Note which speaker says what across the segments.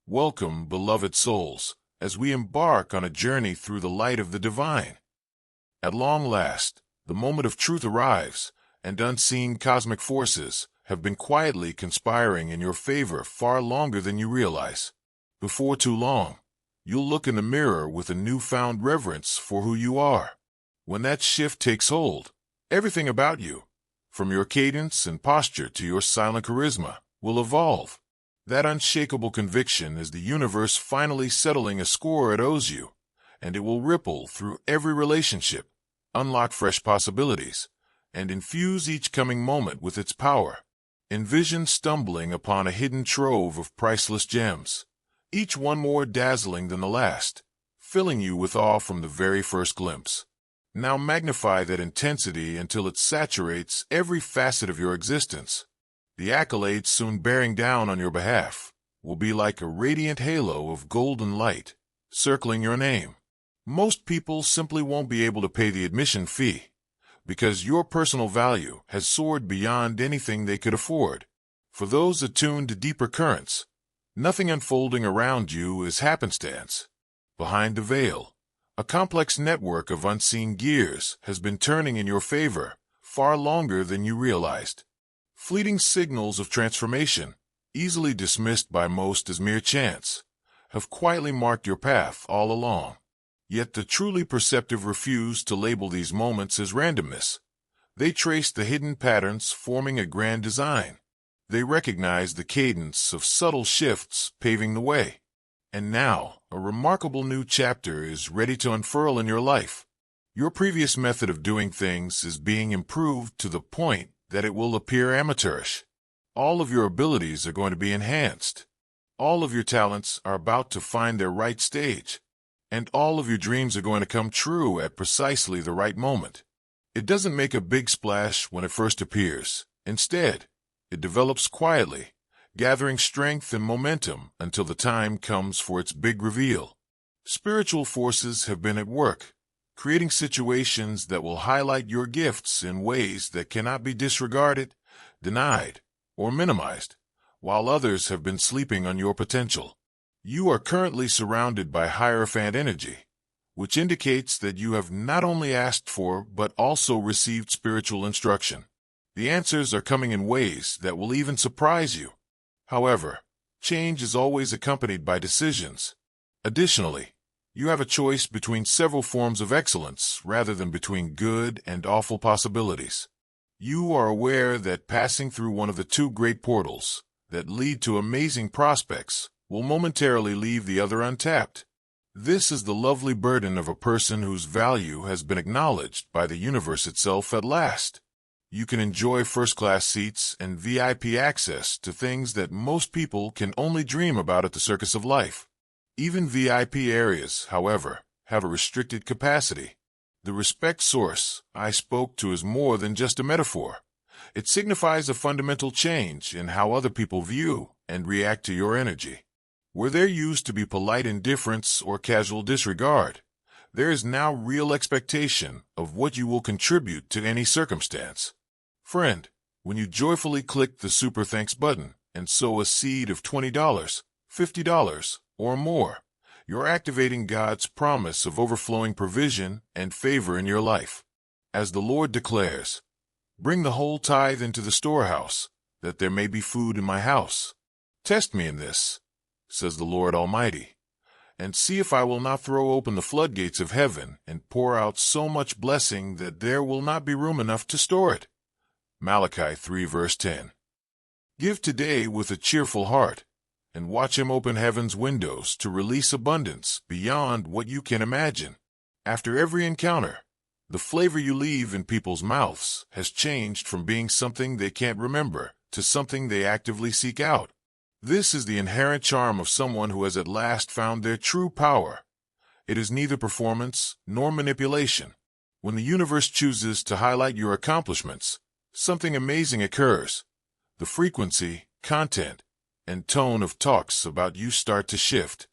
Speaker 1: Welcome, beloved souls, as we embark on a journey through the light of the divine. At long last, the moment of truth arrives, and unseen cosmic forces have been quietly conspiring in your favor far longer than you realize. Before too long, you'll look in the mirror with a newfound reverence for who you are. When that shift takes hold, everything about you, from your cadence and posture to your silent charisma, will evolve. That unshakable conviction is the universe finally settling a score it owes you, and it will ripple through every relationship, unlock fresh possibilities, and infuse each coming moment with its power. Envision stumbling upon a hidden trove of priceless gems, each one more dazzling than the last, filling you with awe from the very first glimpse. Now magnify that intensity until it saturates every facet of your existence. The accolades soon bearing down on your behalf will be like a radiant halo of golden light circling your name. Most people simply won't be able to pay the admission fee because your personal value has soared beyond anything they could afford. For those attuned to deeper currents, nothing unfolding around you is happenstance. Behind the veil, a complex network of unseen gears has been turning in your favor far longer than you realized. Fleeting signals of transformation, easily dismissed by most as mere chance, have quietly marked your path all along. Yet the truly perceptive refuse to label these moments as randomness. They trace the hidden patterns forming a grand design. They recognize the cadence of subtle shifts paving the way. And now, a remarkable new chapter is ready to unfurl in your life. Your previous method of doing things is being improved to the point that it will appear amateurish. All of your abilities are going to be enhanced. All of your talents are about to find their right stage. And all of your dreams are going to come true at precisely the right moment. It doesn't make a big splash when it first appears. Instead, it develops quietly, gathering strength and momentum until the time comes for its big reveal. Spiritual forces have been at work, creating situations that will highlight your gifts in ways that cannot be disregarded, denied, or minimized, while others have been sleeping on your potential. You are currently surrounded by Hierophant energy, which indicates that you have not only asked for but also received spiritual instruction. The answers are coming in ways that will even surprise you. However, change is always accompanied by decisions. Additionally, you have a choice between several forms of excellence rather than between good and awful possibilities. You are aware that passing through one of the two great portals that lead to amazing prospects will momentarily leave the other untapped. This is the lovely burden of a person whose value has been acknowledged by the universe itself at last. You can enjoy first-class seats and VIP access to things that most people can only dream about at the circus of life. Even VIP areas, however, have a restricted capacity. The respect source I spoke to is more than just a metaphor. It signifies a fundamental change in how other people view and react to your energy. Where there used to be polite indifference or casual disregard, there is now real expectation of what you will contribute to any circumstance. Friend, when you joyfully click the Super Thanks button and sow a seed of $20, $50, or more, you're activating God's promise of overflowing provision and favor in your life. As the Lord declares, "Bring the whole tithe into the storehouse, that there may be food in my house. Test me in this, says the Lord Almighty, and see if I will not throw open the floodgates of heaven and pour out so much blessing that there will not be room enough to store it." Malachi 3 verse 10. Give today with a cheerful heart, and watch Him open heaven's windows to release abundance beyond what you can imagine. After every encounter, the flavor you leave in people's mouths has changed from being something they can't remember to something they actively seek out. This is the inherent charm of someone who has at last found their true power. It is neither performance nor manipulation. When the universe chooses to highlight your accomplishments, something amazing occurs. The frequency, content, and tone of talks about you start to shift.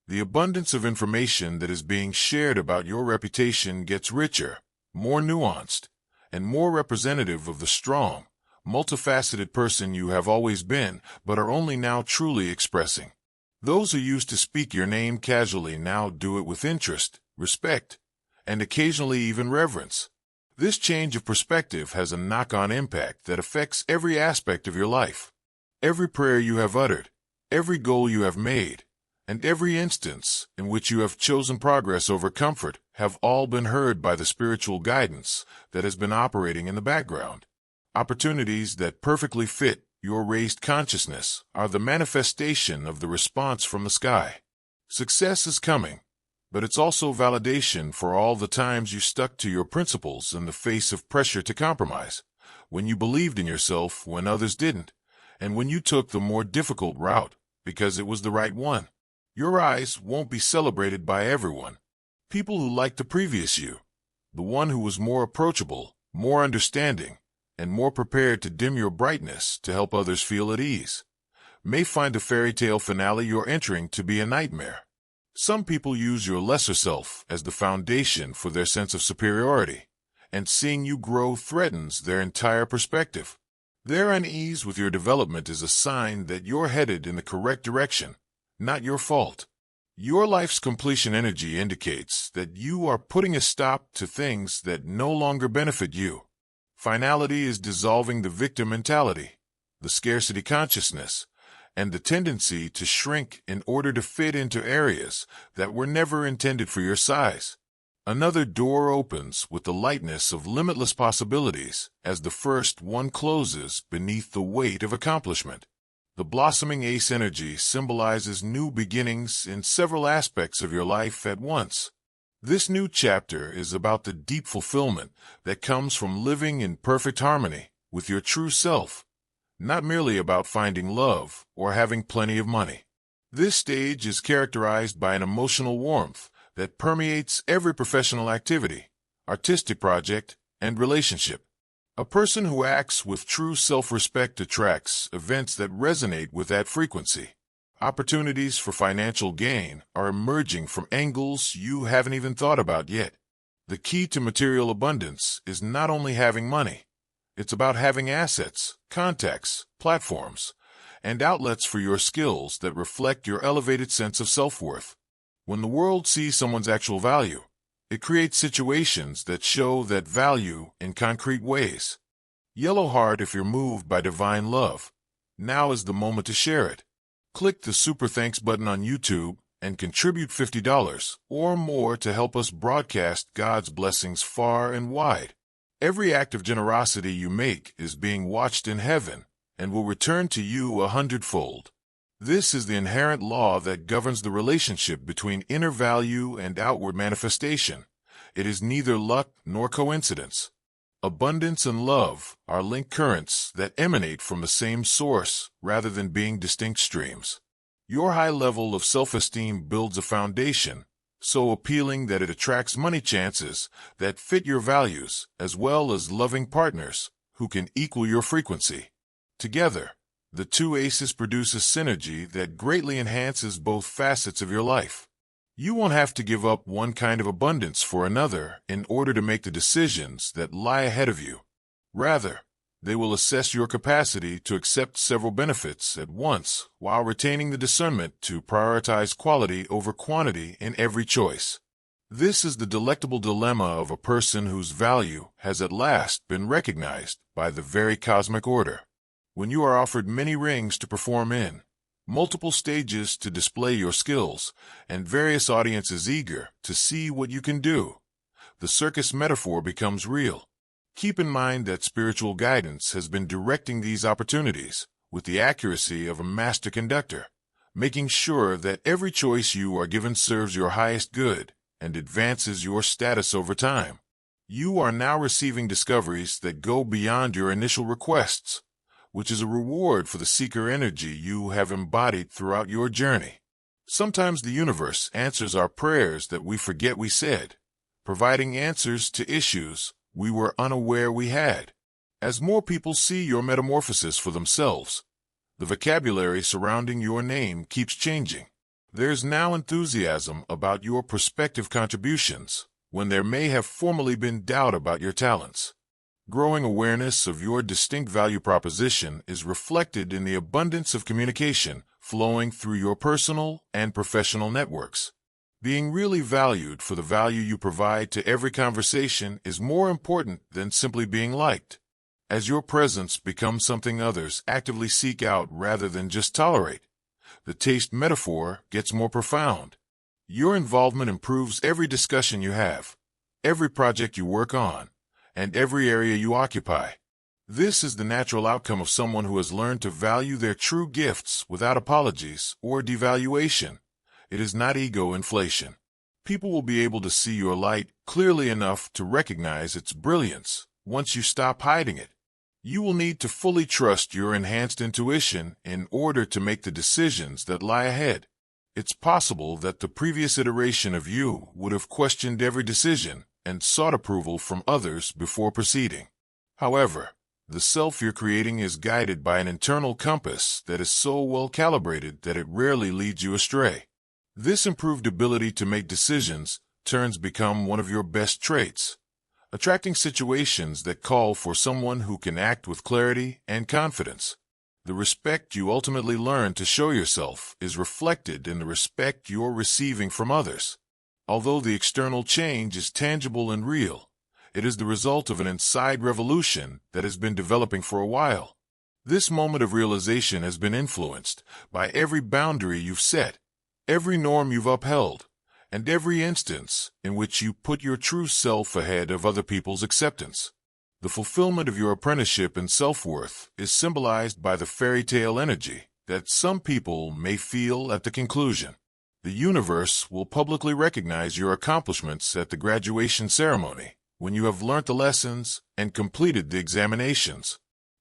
Speaker 1: The abundance of information that is being shared about your reputation gets richer, more nuanced, and more representative of the strong, multifaceted person you have always been but are only now truly expressing. Those who used to speak your name casually now do it with interest, respect, and occasionally even reverence. This change of perspective has a knock-on impact that affects every aspect of your life. Every prayer you have uttered, every goal you have made, and every instance in which you have chosen progress over comfort have all been heard by the spiritual guidance that has been operating in the background. Opportunities that perfectly fit your raised consciousness are the manifestation of the response from the sky. Success is coming, but it's also validation for all the times you stuck to your principles in the face of pressure to compromise, when you believed in yourself when others didn't, and when you took the more difficult route because it was the right one. Your rise won't be celebrated by everyone. People who liked the previous you, the one who was more approachable, more understanding, and more prepared to dim your brightness to help others feel at ease, may find the fairy tale finale you're entering to be a nightmare. Some people use your lesser self as the foundation for their sense of superiority, and seeing you grow threatens their entire perspective. Their unease with your development is a sign that you're headed in the correct direction, not your fault. Your life's completion energy indicates that you are putting a stop to things that no longer benefit you. Finality is dissolving the victim mentality, the scarcity consciousness, and the tendency to shrink in order to fit into areas that were never intended for your size. Another door opens with the lightness of limitless possibilities as the first one closes beneath the weight of accomplishment. The blossoming ace energy symbolizes new beginnings in several aspects of your life at once. This new chapter is about the deep fulfillment that comes from living in perfect harmony with your true self, not merely about finding love or having plenty of money. This stage is characterized by an emotional warmth that permeates every professional activity, artistic project, and relationship. A person who acts with true self-respect attracts events that resonate with that frequency. Opportunities for financial gain are emerging from angles you haven't even thought about yet. The key to material abundance is not only having money. It's about having assets, contacts, platforms, and outlets for your skills that reflect your elevated sense of self-worth. When the world sees someone's actual value, it creates situations that show that value in concrete ways. Yellow heart if you're moved by divine love. Now is the moment to share it. Click the Super Thanks button on YouTube and contribute $50 or more to help us broadcast God's blessings far and wide. Every act of generosity you make is being watched in heaven and will return to you 100-fold. This is the inherent law that governs the relationship between inner value and outward manifestation. It is neither luck nor coincidence. Abundance and love are linked currents that emanate from the same source rather than being distinct streams. Your high level of self-esteem builds a foundation so appealing that it attracts money chances that fit your values, as well as loving partners who can equal your frequency. Together, the two aces produce a synergy that greatly enhances both facets of your life. You won't have to give up one kind of abundance for another in order to make the decisions that lie ahead of you. Rather, they will assess your capacity to accept several benefits at once while retaining the discernment to prioritize quality over quantity in every choice. This is the delectable dilemma of a person whose value has at last been recognized by the very cosmic order. When you are offered many rings to perform in, multiple stages to display your skills, and various audiences eager to see what you can do, the circus metaphor becomes real. Keep in mind that spiritual guidance has been directing these opportunities with the accuracy of a master conductor, making sure that every choice you are given serves your highest good and advances your status over time. You are now receiving discoveries that go beyond your initial requests, which is a reward for the seeker energy you have embodied throughout your journey. Sometimes the universe answers our prayers that we forget we said, providing answers to issues we were unaware we had. As more people see your metamorphosis for themselves, the vocabulary surrounding your name keeps changing. There's now enthusiasm about your prospective contributions, when there may have formerly been doubt about your talents. Growing awareness of your distinct value proposition is reflected in the abundance of communication flowing through your personal and professional networks. Being really valued for the value you provide to every conversation is more important than simply being liked. As your presence becomes something others actively seek out rather than just tolerate, the taste metaphor gets more profound. Your involvement improves every discussion you have, every project you work on, and every area you occupy. This is the natural outcome of someone who has learned to value their true gifts without apologies or devaluation. It is not ego inflation. People will be able to see your light clearly enough to recognize its brilliance once you stop hiding it. You will need to fully trust your enhanced intuition in order to make the decisions that lie ahead. It's possible that the previous iteration of you would have questioned every decision and sought approval from others before proceeding. However, the self you're creating is guided by an internal compass that is so well calibrated that it rarely leads you astray. This improved ability to make decisions turns become one of your best traits, attracting situations that call for someone who can act with clarity and confidence. The respect you ultimately learn to show yourself is reflected in the respect you're receiving from others. Although the external change is tangible and real, it is the result of an inside revolution that has been developing for a while. This moment of realization has been influenced by every boundary you've set, every norm you've upheld, and every instance in which you put your true self ahead of other people's acceptance. The fulfillment of your apprenticeship and self-worth is symbolized by the fairy tale energy that some people may feel at the conclusion. The universe will publicly recognize your accomplishments at the graduation ceremony when you have learnt the lessons and completed the examinations.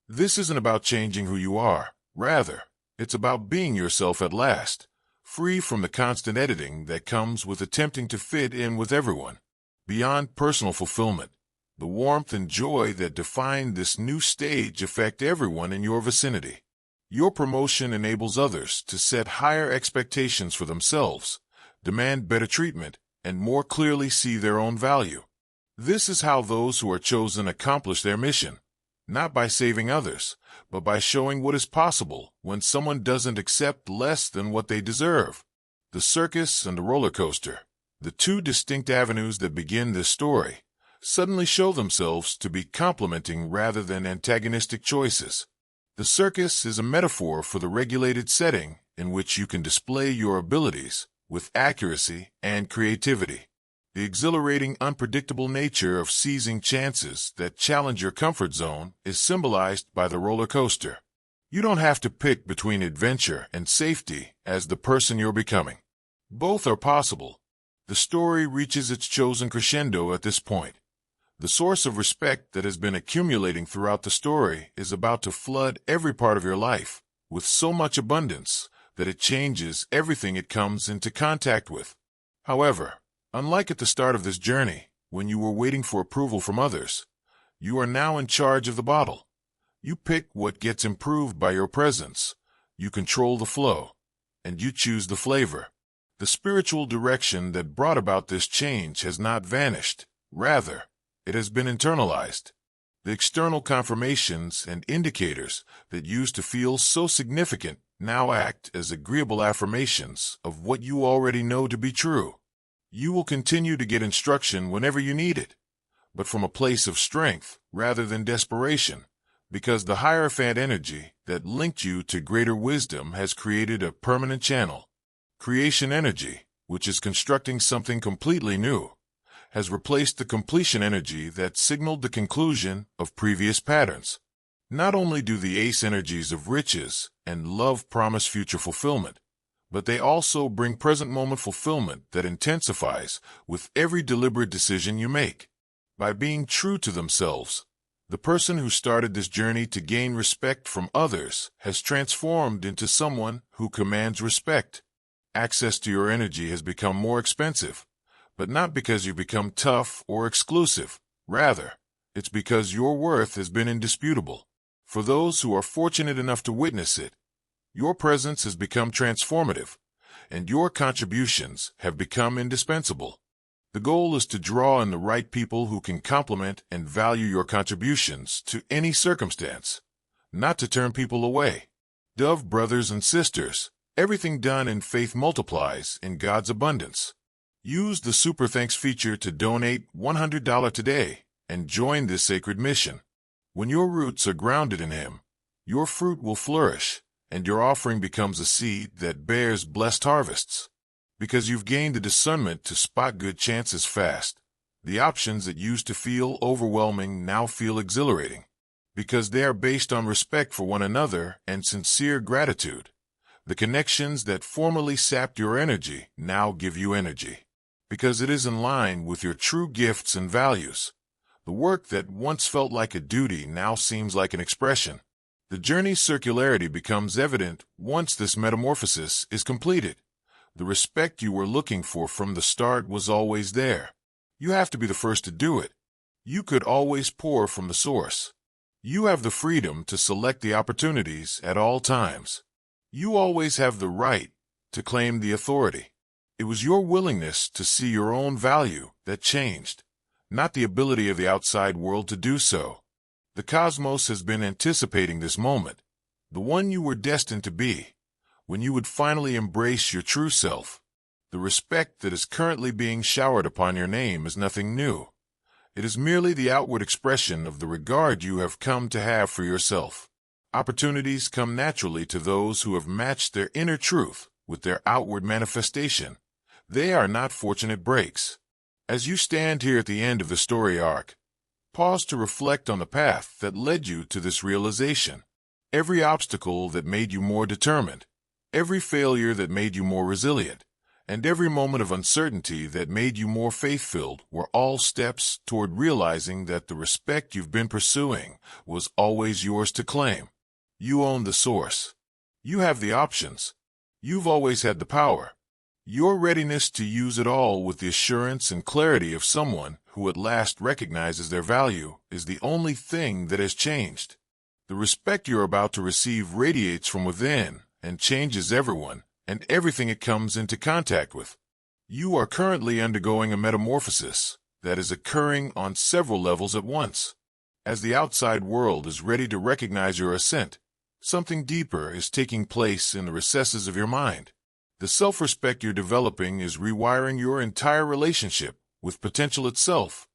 Speaker 1: This isn't about changing who you are. Rather, it's about being yourself at last, free from the constant editing that comes with attempting to fit in with everyone. Beyond personal fulfillment, the warmth and joy that define this new stage affect everyone in your vicinity. Your promotion enables others to set higher expectations for themselves, demand better treatment, and more clearly see their own value. This is how those who are chosen accomplish their mission, not by saving others, but by showing what is possible when someone doesn't accept less than what they deserve. The circus and the roller coaster, the two distinct avenues that begin this story, suddenly show themselves to be complementing rather than antagonistic choices. The circus is a metaphor for the regulated setting in which you can display your abilities with accuracy and creativity. The exhilarating, unpredictable nature of seizing chances that challenge your comfort zone is symbolized by the roller coaster. You don't have to pick between adventure and safety as the person you're becoming. Both are possible. The story reaches its chosen crescendo at this point. The source of respect that has been accumulating throughout the story is about to flood every part of your life with so much abundance that it changes everything it comes into contact with. However, unlike at the start of this journey, when you were waiting for approval from others, you are now in charge of the bottle. You pick what gets improved by your presence, you control the flow, and you choose the flavor. The spiritual direction that brought about this change has not vanished. Rather, it has been internalized. The external confirmations and indicators that used to feel so significant now act as agreeable affirmations of what you already know to be true. You will continue to get instruction whenever you need it, but from a place of strength rather than desperation, because the Hierophant energy that linked you to greater wisdom has created a permanent channel. Creation energy, which is constructing something completely new, has replaced the completion energy that signaled the conclusion of previous patterns. Not only do the ace energies of riches and love promise future fulfillment, but they also bring present moment fulfillment that intensifies with every deliberate decision you make. By being true to themselves, the person who started this journey to gain respect from others has transformed into someone who commands respect. Access to your energy has become more expensive, but not because you've become tough or exclusive. Rather, it's because your worth has been indisputable. For those who are fortunate enough to witness it, your presence has become transformative, and your contributions have become indispensable. The goal is to draw in the right people who can complement and value your contributions to any circumstance, not to turn people away. Dove brothers and sisters, Everything done in faith multiplies in God's abundance. Use the Super Thanks feature to donate $100 today and join this sacred mission. When your roots are grounded in Him, your fruit will flourish, and your offering becomes a seed that bears blessed harvests. Because you've gained the discernment to spot good chances fast, the options that used to feel overwhelming now feel exhilarating. Because they are based on respect for one another and sincere gratitude. The connections that formerly sapped your energy now give you energy. Because it is in line with your true gifts and values. The work that once felt like a duty now seems like an expression. The journey's circularity becomes evident once this metamorphosis is completed. The respect you were looking for from the start was always there. You have to be the first to do it. You could always pour from the source. You have the freedom to select the opportunities at all times. You always have the right to claim the authority. It was your willingness to see your own value that changed, not the ability of the outside world to do so. The cosmos has been anticipating this moment, the one you were destined to be, when you would finally embrace your true self. The respect that is currently being showered upon your name is nothing new. It is merely the outward expression of the regard you have come to have for yourself. Opportunities come naturally to those who have matched their inner truth with their outward manifestation. They are not fortunate breaks. As you stand here at the end of the story arc, pause to reflect on the path that led you to this realization. Every obstacle that made you more determined, every failure that made you more resilient, and every moment of uncertainty that made you more faith-filled were all steps toward realizing that the respect you've been pursuing was always yours to claim. You own the source. You have the options. You've always had the power. Your readiness to use it all with the assurance and clarity of someone who at last recognizes their value is the only thing that has changed. The respect you're about to receive radiates from within and changes everyone and everything it comes into contact with. You are currently undergoing a metamorphosis that is occurring on several levels at once. As the outside world is ready to recognize your ascent, something deeper is taking place in the recesses of your mind. The self-respect you're developing is rewiring your entire relationship with potential itself,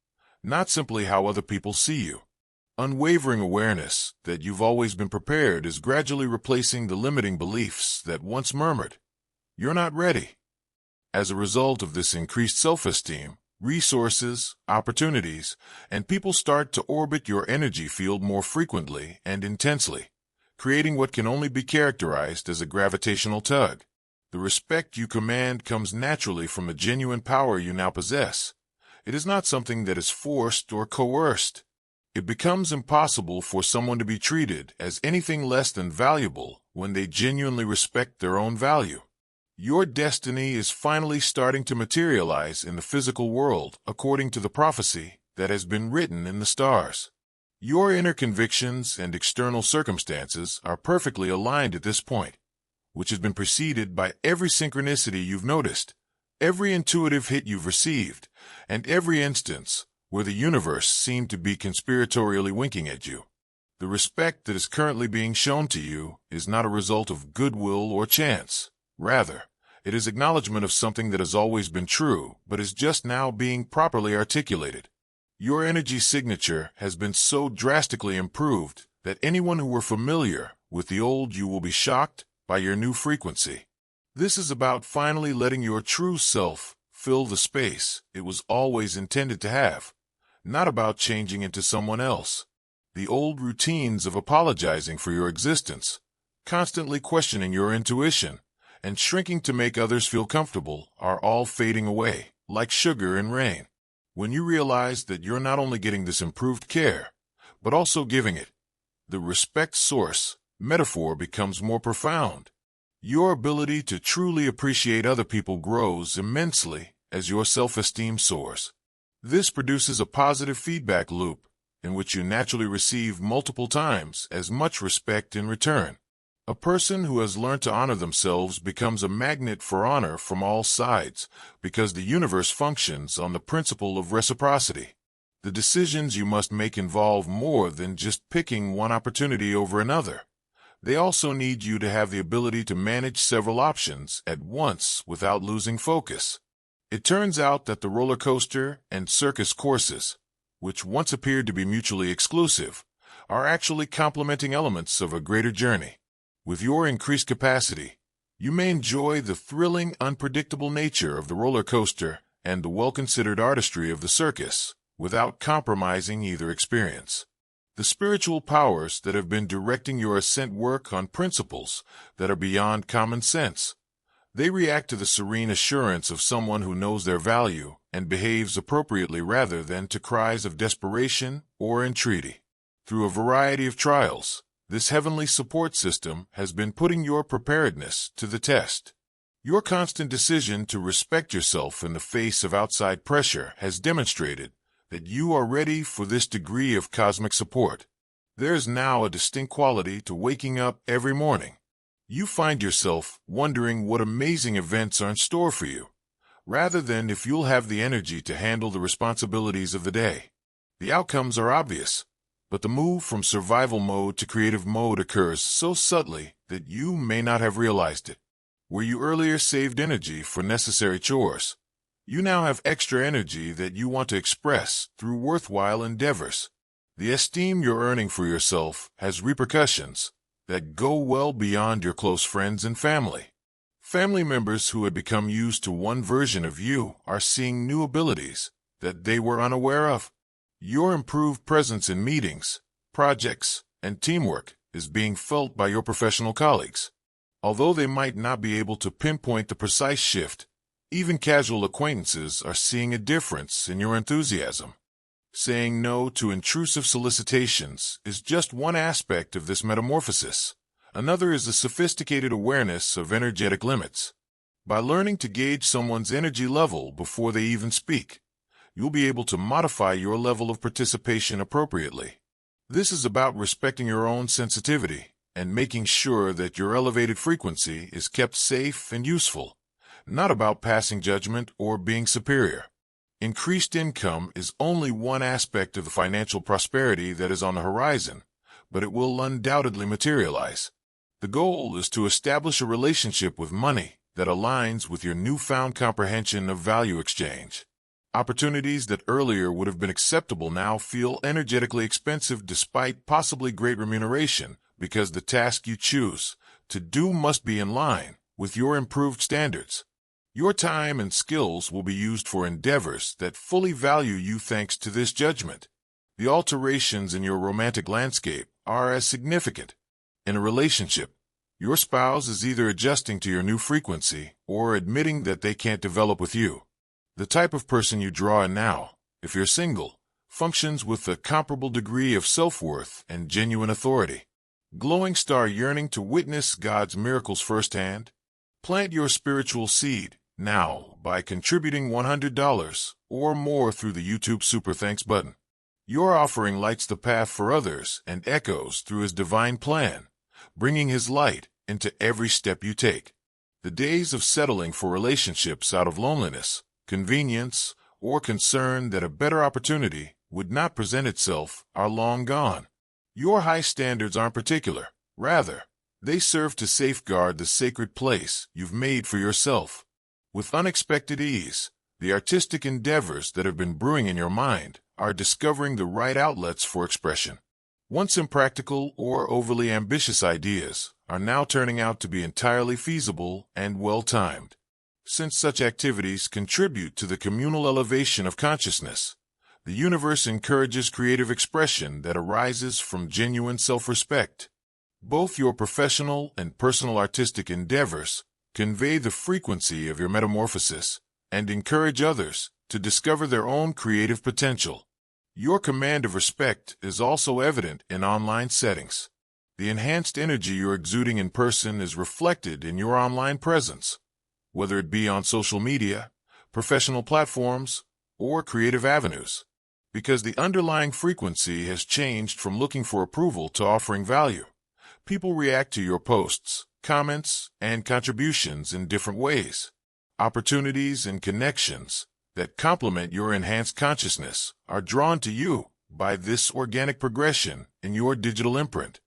Speaker 1: not simply how other people see you. Unwavering awareness that you've always been prepared is gradually replacing the limiting beliefs that once murmured, "You're not ready." As a result of this increased self-esteem, resources, opportunities, and people start to orbit your energy field more frequently and intensely, creating what can only be characterized as a gravitational tug. The respect you command comes naturally from the genuine power you now possess. It is not something that is forced or coerced. It becomes impossible for someone to be treated as anything less than valuable when they genuinely respect their own value. Your destiny is finally starting to materialize in the physical world according to the prophecy that has been written in the stars. Your inner convictions and external circumstances are perfectly aligned at this point, which has been preceded by every synchronicity you've noticed, every intuitive hit you've received, and every instance where the universe seemed to be conspiratorially winking at you. The respect that is currently being shown to you is not a result of goodwill or chance. Rather, it is acknowledgement of something that has always been true, but is just now being properly articulated. Your energy signature has been so drastically improved that anyone who were familiar with the old you will be shocked by your new frequency. This is about finally letting your true self fill the space it was always intended to have, not about changing into someone else. The old routines of apologizing for your existence, constantly questioning your intuition, and shrinking to make others feel comfortable are all fading away, like sugar in rain. When you realize that you're not only getting this improved care, but also giving it, the respect source metaphor becomes more profound. Your ability to truly appreciate other people grows immensely as your self-esteem soars. This produces a positive feedback loop in which you naturally receive multiple times as much respect in return. A person who has learned to honor themselves becomes a magnet for honor from all sides because the universe functions on the principle of reciprocity. The decisions you must make involve more than just picking one opportunity over another. They also need you to have the ability to manage several options at once without losing focus. It turns out that the roller coaster and circus courses, which once appeared to be mutually exclusive, are actually complementing elements of a greater journey. With your increased capacity, you may enjoy the thrilling, unpredictable nature of the roller coaster and the well-considered artistry of the circus without compromising either experience. The spiritual powers that have been directing your ascent work on principles that are beyond common sense. They react to the serene assurance of someone who knows their value and behaves appropriately rather than to cries of desperation or entreaty. Through a variety of trials, this heavenly support system has been putting your preparedness to the test. Your constant decision to respect yourself in the face of outside pressure has demonstrated that you are ready for this degree of cosmic support. There is now a distinct quality to waking up every morning. You find yourself wondering what amazing events are in store for you, rather than if you'll have the energy to handle the responsibilities of the day. The outcomes are obvious, but the move from survival mode to creative mode occurs so subtly that you may not have realized it. Where you earlier saved energy for necessary chores, you now have extra energy that you want to express through worthwhile endeavors. The esteem you're earning for yourself has repercussions that go well beyond your close friends and family. Family members who had become used to one version of you are seeing new abilities that they were unaware of. Your improved presence in meetings, projects, and teamwork is being felt by your professional colleagues. Although they might not be able to pinpoint the precise shift, even casual acquaintances are seeing a difference in your enthusiasm. Saying no to intrusive solicitations is just one aspect of this metamorphosis. Another is the sophisticated awareness of energetic limits. By learning to gauge someone's energy level before they even speak, you'll be able to modify your level of participation appropriately. This is about respecting your own sensitivity and making sure that your elevated frequency is kept safe and useful, not about passing judgment or being superior. Increased income is only one aspect of the financial prosperity that is on the horizon, but it will undoubtedly materialize. The goal is to establish a relationship with money that aligns with your newfound comprehension of value exchange. Opportunities that earlier would have been acceptable now feel energetically expensive despite possibly great remuneration, because the task you choose to do must be in line with your improved standards. Your time and skills will be used for endeavors that fully value you thanks to this judgment. The alterations in your romantic landscape are as significant. In a relationship, your spouse is either adjusting to your new frequency or admitting that they can't develop with you. The type of person you draw in now, if you're single, functions with a comparable degree of self-worth and genuine authority. Glowing star yearning to witness God's miracles firsthand? Plant your spiritual seed now by contributing $100 or more through the YouTube Super Thanks button. Your offering lights the path for others and echoes through His divine plan, bringing His light into every step you take. The days of settling for relationships out of loneliness, convenience, or concern that a better opportunity would not present itself are long gone. Your high standards aren't particular. Rather, they serve to safeguard the sacred place you've made for yourself. With unexpected ease, the artistic endeavors that have been brewing in your mind are discovering the right outlets for expression. Once impractical or overly ambitious ideas are now turning out to be entirely feasible and well-timed. Since such activities contribute to the communal elevation of consciousness, the universe encourages creative expression that arises from genuine self-respect. Both your professional and personal artistic endeavors convey the frequency of your metamorphosis and encourage others to discover their own creative potential. Your command of respect is also evident in online settings. The enhanced energy you're exuding in person is reflected in your online presence, whether it be on social media, professional platforms, or creative avenues. Because the underlying frequency has changed from looking for approval to offering value, people react to your posts, comments, and contributions in different ways. Opportunities and connections that complement your enhanced consciousness are drawn to you by this organic progression in your digital imprint.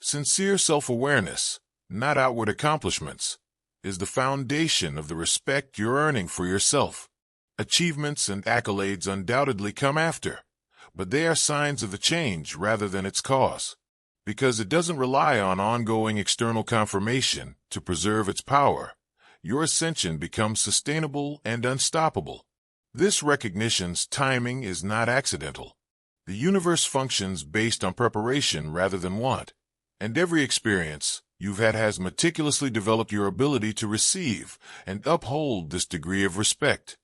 Speaker 1: Sincere self-awareness, not outward accomplishments, is the foundation of the respect you're earning for yourself. Achievements and accolades undoubtedly come after, but they are signs of the change rather than its cause, because it doesn't rely on ongoing external confirmation to preserve its power. Your ascension becomes sustainable and unstoppable. This recognition's timing is not accidental. The universe functions based on preparation rather than want, and every experience you've had has meticulously developed your ability to receive and uphold this degree of respect.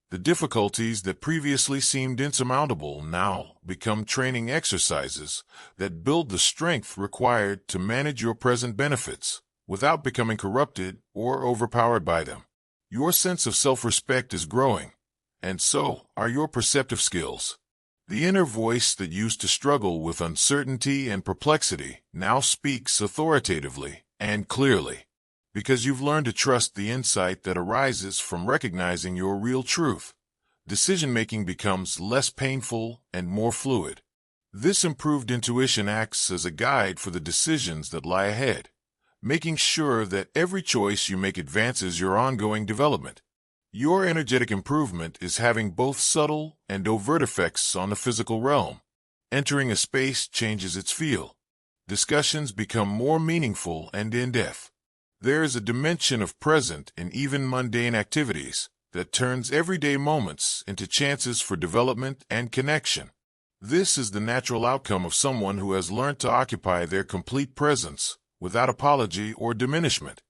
Speaker 1: The difficulties that previously seemed insurmountable now become training exercises that build the strength required to manage your present benefits without becoming corrupted or overpowered by them. Your sense of self-respect is growing, and so are your perceptive skills. The inner voice that used to struggle with uncertainty and perplexity now speaks authoritatively and clearly, because you've learned to trust the insight that arises from recognizing your real truth. Decision-making becomes less painful and more fluid. This improved intuition acts as a guide for the decisions that lie ahead, making sure that every choice you make advances your ongoing development. Your energetic improvement is having both subtle and overt effects on the physical realm. Entering a space changes its feel. Discussions become more meaningful and in-depth. There is a dimension of present in even mundane activities that turns everyday moments into chances for development and connection. This is the natural outcome of someone who has learned to occupy their complete presence without apology or diminishment.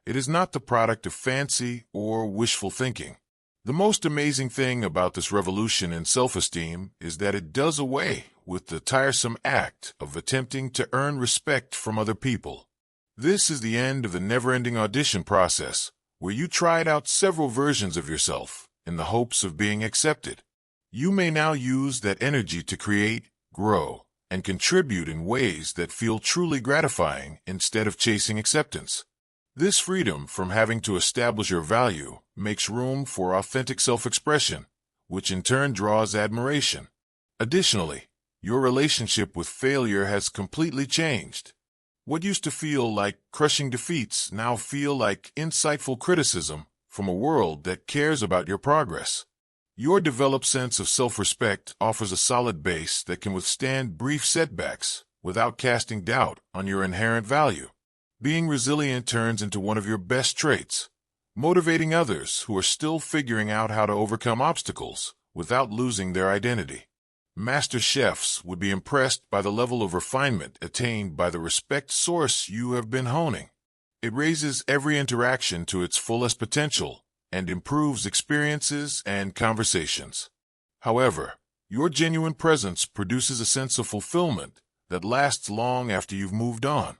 Speaker 1: It is not the product of fancy or wishful thinking. The most amazing thing about this revolution in self-esteem is that it does away with the tiresome act of attempting to earn respect from other people. This is the end of the never-ending audition process, where you tried out several versions of yourself in the hopes of being accepted. You may now use that energy to create, grow, and contribute in ways that feel truly gratifying instead of chasing acceptance. This freedom from having to establish your value makes room for authentic self-expression, which in turn draws admiration. Additionally, your relationship with failure has completely changed. What used to feel like crushing defeats now feel like insightful criticism from a world that cares about your progress. Your developed sense of self-respect offers a solid base that can withstand brief setbacks without casting doubt on your inherent value. Being resilient turns into one of your best traits, motivating others who are still figuring out how to overcome obstacles without losing their identity. Master chefs would be impressed by the level of refinement attained by the respect source you have been honing. It raises every interaction to its fullest potential and improves experiences and conversations. However, your genuine presence produces a sense of fulfillment that lasts long after you've moved on,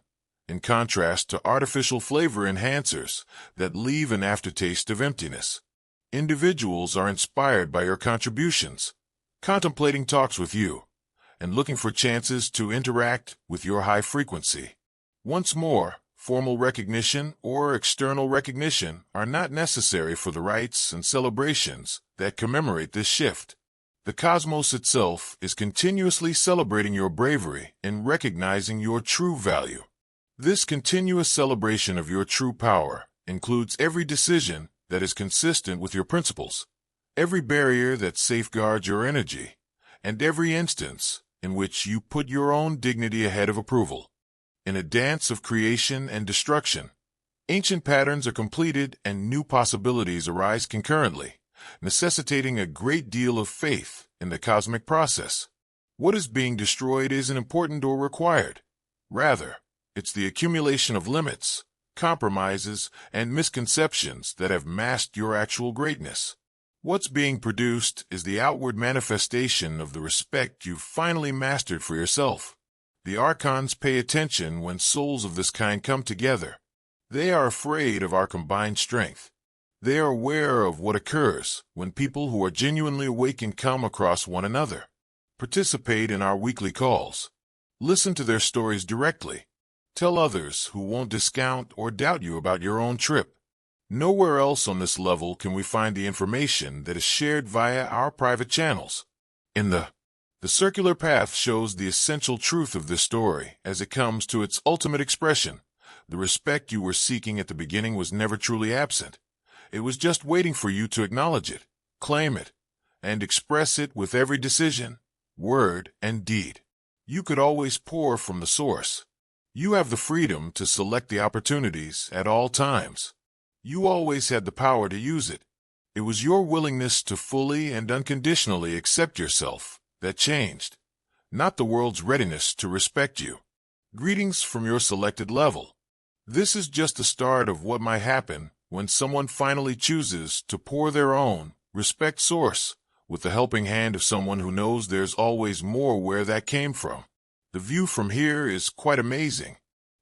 Speaker 1: in contrast to artificial flavor enhancers that leave an aftertaste of emptiness. Individuals are inspired by your contributions, contemplating talks with you, and looking for chances to interact with your high frequency. Once more, formal recognition or external recognition are not necessary for the rites and celebrations that commemorate this shift. The cosmos itself is continuously celebrating your bravery in recognizing your true value. This continuous celebration of your true power includes every decision that is consistent with your principles, every barrier that safeguards your energy, and every instance in which you put your own dignity ahead of approval. In a dance of creation and destruction, ancient patterns are completed and new possibilities arise concurrently, necessitating a great deal of faith in the cosmic process. What is being destroyed isn't important or required. Rather, it's the accumulation of limits, compromises, and misconceptions that have masked your actual greatness. What's being produced is the outward manifestation of the respect you've finally mastered for yourself. The archons pay attention when souls of this kind come together. They are afraid of our combined strength. They are aware of what occurs when people who are genuinely awakened come across one another. Participate in our weekly calls. Listen to their stories directly. Tell others who won't discount or doubt you about your own trip. Nowhere else on this level can we find the information that is shared via our private channels. In the The circular path shows the essential truth of this story as it comes to its ultimate expression. The respect you were seeking at the beginning was never truly absent. It was just waiting for you to acknowledge it, claim it, and express it with every decision, word, and deed. You could always pour from the source. You have the freedom to select the opportunities at all times. You always had the power to use it. It was your willingness to fully and unconditionally accept yourself that changed, not the world's readiness to respect you. Greetings from your selected level. This is just the start of what might happen when someone finally chooses to pour their own, respect source, with the helping hand of someone who knows there's always more where that came from. The view from here is quite amazing.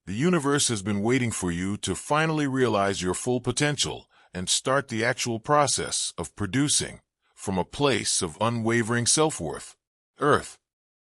Speaker 1: The universe has been waiting for you to finally realize your full potential and start the actual process of producing from a place of unwavering self-worth. Earth,